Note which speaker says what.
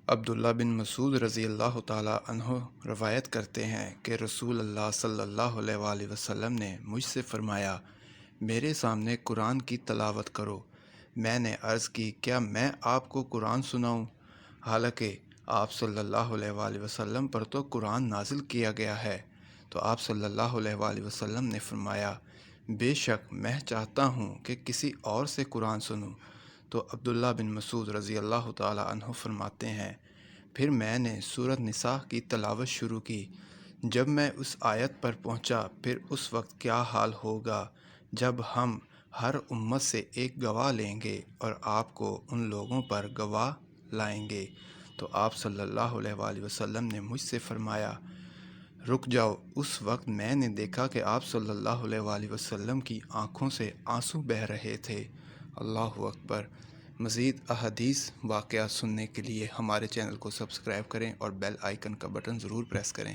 Speaker 1: عبداللہ بن مسعود رضی اللہ تعالیٰ عنہ روایت کرتے ہیں کہ رسول اللہ صلی اللہ علیہ وآلہ وسلم نے مجھ سے فرمایا، میرے سامنے قرآن کی تلاوت کرو۔ میں نے عرض کی، کیا میں آپ کو قرآن سناؤں؟ حالانکہ آپ صلی اللہ علیہ وآلہ وسلم پر تو قرآن نازل کیا گیا ہے۔ تو آپ صلی اللہ علیہ وآلہ وسلم نے فرمایا، بے شک میں چاہتا ہوں کہ کسی اور سے قرآن سنوں۔ تو عبداللہ بن مسعود رضی اللہ تعالیٰ عنہ فرماتے ہیں، پھر میں نے سورۃ نساء کی تلاوت شروع کی۔ جب میں اس آیت پر پہنچا، پھر اس وقت کیا حال ہوگا جب ہم ہر امت سے ایک گواہ لیں گے اور آپ کو ان لوگوں پر گواہ لائیں گے۔ تو آپ صلی اللہ علیہ وآلہ وسلم نے مجھ سے فرمایا، رک جاؤ۔ اس وقت میں نے دیکھا کہ آپ صلی اللہ علیہ وآلہ وسلم کی آنکھوں سے آنسو بہہ رہے تھے۔ اللہ اکبر۔ مزید احادیث واقعات سننے کے لیے ہمارے چینل کو سبسکرائب کریں اور بیل آئیکن کا بٹن ضرور پریس کریں۔